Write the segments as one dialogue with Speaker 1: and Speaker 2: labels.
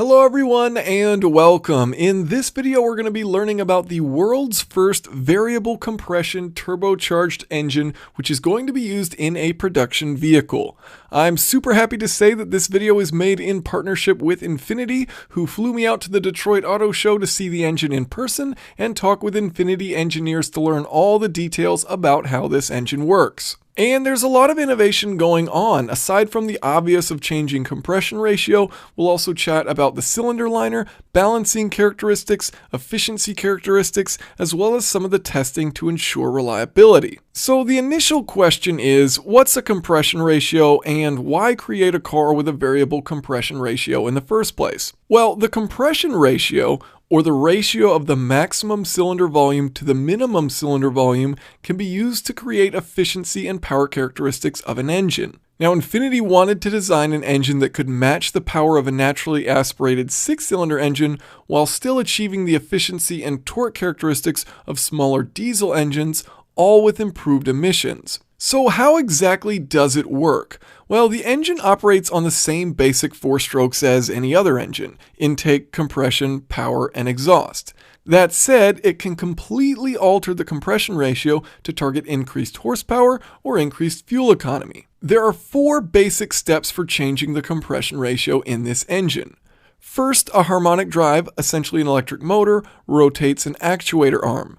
Speaker 1: Hello everyone and welcome. In this video we're going to be learning about the world's first variable compression turbocharged engine, which is going to be used in a production vehicle. I'm super happy to say that this video is made in partnership with Infiniti, who flew me out to the Detroit Auto Show to see the engine in person and talk with Infiniti engineers to learn all the details about how this engine works. And there's a lot of innovation going on. Aside from the obvious of changing compression ratio, we'll also chat about the cylinder liner, balancing characteristics, efficiency characteristics, as well as some of the testing to ensure reliability. So the initial question is, what's a compression ratio and why create a car with a variable compression ratio in the first place? Well, the compression ratio, or the ratio of the maximum cylinder volume to the minimum cylinder volume, can be used to create efficiency and power characteristics of an engine. Now, Infiniti wanted to design an engine that could match the power of a naturally aspirated 6-cylinder engine while still achieving the efficiency and torque characteristics of smaller diesel engines, all with improved emissions. So how exactly does it work? Well, the engine operates on the same basic 4 strokes as any other engine: intake, compression, power, and exhaust. That said, it can completely alter the compression ratio to target increased horsepower or increased fuel economy. There are 4 basic steps for changing the compression ratio in this engine. First, a harmonic drive, essentially an electric motor, rotates an actuator arm.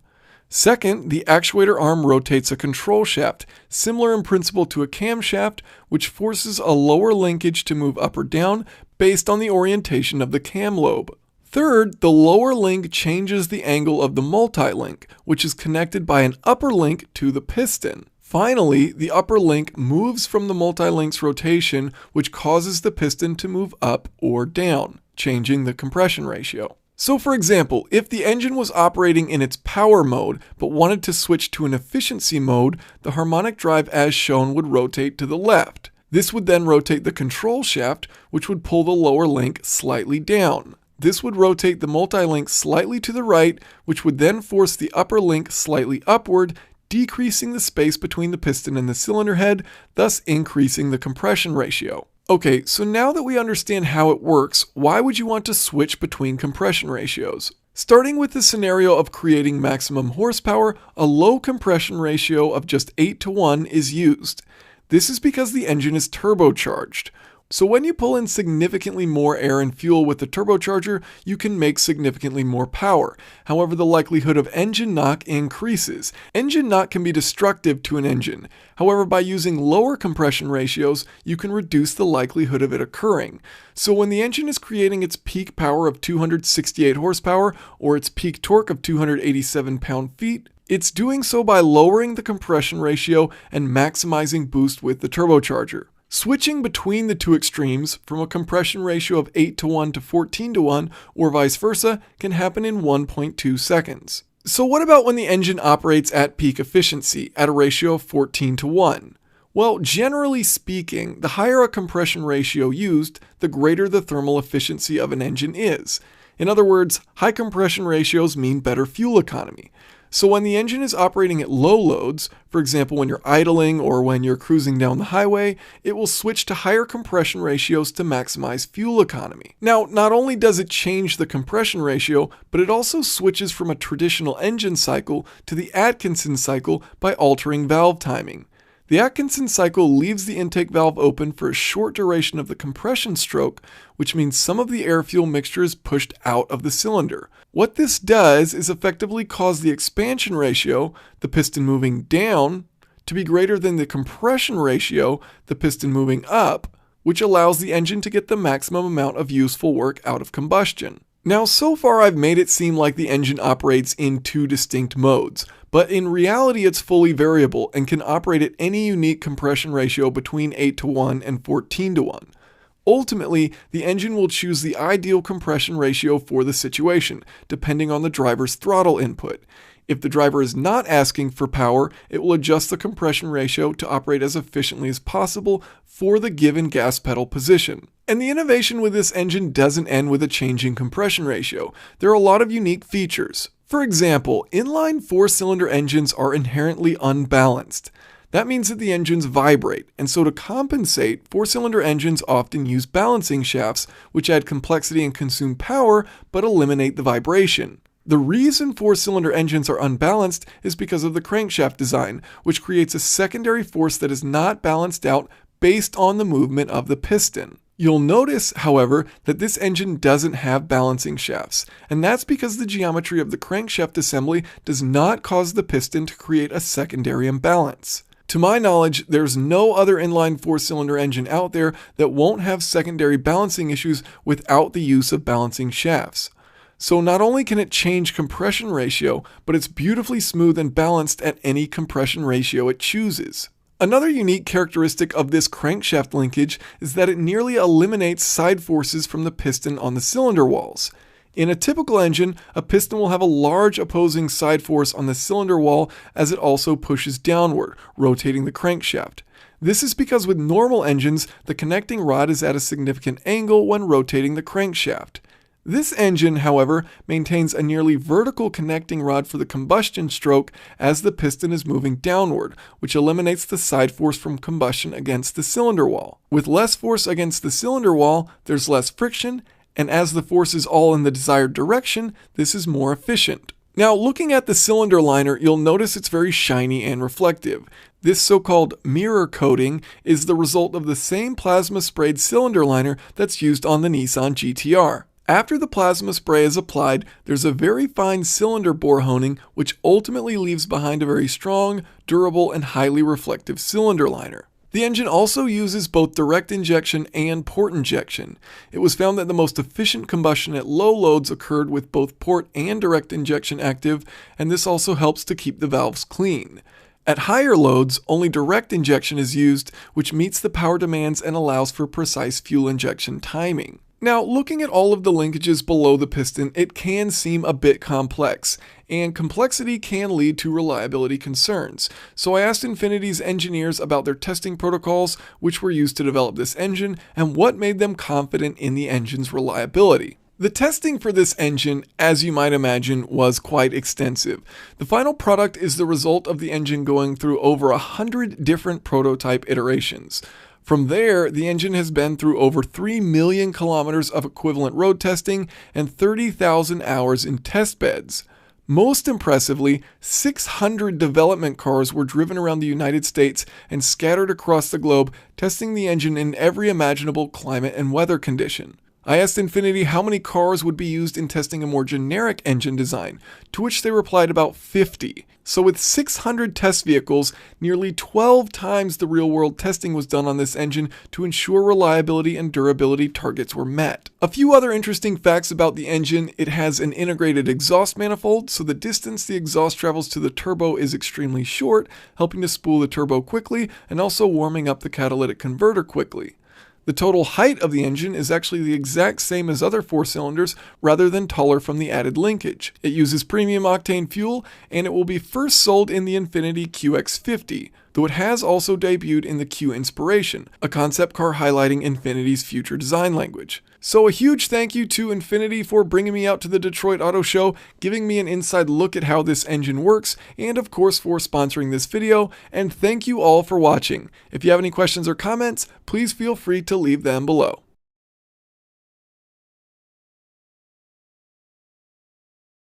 Speaker 1: Second, the actuator arm rotates a control shaft, similar in principle to a camshaft, which forces a lower linkage to move up or down based on the orientation of the cam lobe. Third, the lower link changes the angle of the multi-link, which is connected by an upper link to the piston. Finally, the upper link moves from the multi-link's rotation, which causes the piston to move up or down, changing the compression ratio. So for example, if the engine was operating in its power mode but wanted to switch to an efficiency mode, the harmonic drive as shown would rotate to the left. This would then rotate the control shaft, which would pull the lower link slightly down. This would rotate the multi-link slightly to the right, which would then force the upper link slightly upward, decreasing the space between the piston and the cylinder head, thus increasing the compression ratio. Okay, so now that we understand how it works, why would you want to switch between compression ratios? Starting with the scenario of creating maximum horsepower, a low compression ratio of just 8:1 is used. This is because the engine is turbocharged. So when you pull in significantly more air and fuel with the turbocharger, you can make significantly more power. However, the likelihood of engine knock increases. Engine knock can be destructive to an engine. However, by using lower compression ratios, you can reduce the likelihood of it occurring. So when the engine is creating its peak power of 268 horsepower or its peak torque of 287 pound-feet, it's doing so by lowering the compression ratio and maximizing boost with the turbocharger. Switching between the two extremes, from a compression ratio of 8:1 to 14:1, or vice versa, can happen in 1.2 seconds. So what about when the engine operates at peak efficiency, at a ratio of 14:1? Well, generally speaking, the higher a compression ratio used, the greater the thermal efficiency of an engine is. In other words, high compression ratios mean better fuel economy. So when the engine is operating at low loads, for example when you're idling or when you're cruising down the highway, it will switch to higher compression ratios to maximize fuel economy. Now, not only does it change the compression ratio, but it also switches from a traditional engine cycle to the Atkinson cycle by altering valve timing. The Atkinson cycle leaves the intake valve open for a short duration of the compression stroke, which means some of the air-fuel mixture is pushed out of the cylinder. What this does is effectively cause the expansion ratio, the piston moving down, to be greater than the compression ratio, the piston moving up, which allows the engine to get the maximum amount of useful work out of combustion. Now, so far I've made it seem like the engine operates in 2 distinct modes, but in reality it's fully variable and can operate at any unique compression ratio between 8:1 and 14:1. Ultimately, the engine will choose the ideal compression ratio for the situation, depending on the driver's throttle input. If the driver is not asking for power, it will adjust the compression ratio to operate as efficiently as possible for the given gas pedal position. And the innovation with this engine doesn't end with a changing compression ratio. There are a lot of unique features. For example, inline 4-cylinder engines are inherently unbalanced. That means that the engines vibrate, and so to compensate, four-cylinder engines often use balancing shafts, which add complexity and consume power, but eliminate the vibration. The reason four-cylinder engines are unbalanced is because of the crankshaft design, which creates a secondary force that is not balanced out based on the movement of the piston. You'll notice, however, that this engine doesn't have balancing shafts, and that's because the geometry of the crankshaft assembly does not cause the piston to create a secondary imbalance. To my knowledge, there's no other inline four-cylinder engine out there that won't have secondary balancing issues without the use of balancing shafts. So not only can it change compression ratio, but it's beautifully smooth and balanced at any compression ratio it chooses. Another unique characteristic of this crankshaft linkage is that it nearly eliminates side forces from the piston on the cylinder walls. In a typical engine, a piston will have a large opposing side force on the cylinder wall as it also pushes downward, rotating the crankshaft. This is because with normal engines, the connecting rod is at a significant angle when rotating the crankshaft. This engine, however, maintains a nearly vertical connecting rod for the combustion stroke as the piston is moving downward, which eliminates the side force from combustion against the cylinder wall. With less force against the cylinder wall, there's less friction, and as the force is all in the desired direction, this is more efficient. Now, looking at the cylinder liner, you'll notice it's very shiny and reflective. This so-called mirror coating is the result of the same plasma sprayed cylinder liner that's used on the Nissan GT-R. After the plasma spray is applied, there's a very fine cylinder bore honing, which ultimately leaves behind a very strong, durable, and highly reflective cylinder liner. The engine also uses both direct injection and port injection. It was found that the most efficient combustion at low loads occurred with both port and direct injection active, and this also helps to keep the valves clean. At higher loads, only direct injection is used, which meets the power demands and allows for precise fuel injection timing. Now, looking at all of the linkages below the piston, it can seem a bit complex, and complexity can lead to reliability concerns. So I asked Infinity's engineers about their testing protocols, which were used to develop this engine, and what made them confident in the engine's reliability. The testing for this engine, as you might imagine, was quite extensive. The final product is the result of the engine going through over 100 different prototype iterations. From there, the engine has been through over 3 million kilometers of equivalent road testing and 30,000 hours in test beds. Most impressively, 600 development cars were driven around the United States and scattered across the globe, testing the engine in every imaginable climate and weather condition. I asked Infinity how many cars would be used in testing a more generic engine design, to which they replied about 50. So with 600 test vehicles, nearly 12 times the real-world testing was done on this engine to ensure reliability and durability targets were met. A few other interesting facts about the engine: it has an integrated exhaust manifold, so the distance the exhaust travels to the turbo is extremely short, helping to spool the turbo quickly and also warming up the catalytic converter quickly. The total height of the engine is actually the exact same as other four cylinders, rather than taller from the added linkage. It uses premium octane fuel, and it will be first sold in the Infiniti QX50, though it has also debuted in the Q Inspiration, a concept car highlighting Infiniti's future design language. So a huge thank you to Infiniti for bringing me out to the Detroit Auto Show, giving me an inside look at how this engine works, and of course for sponsoring this video, and thank you all for watching. If you have any questions or comments, please feel free to leave them below.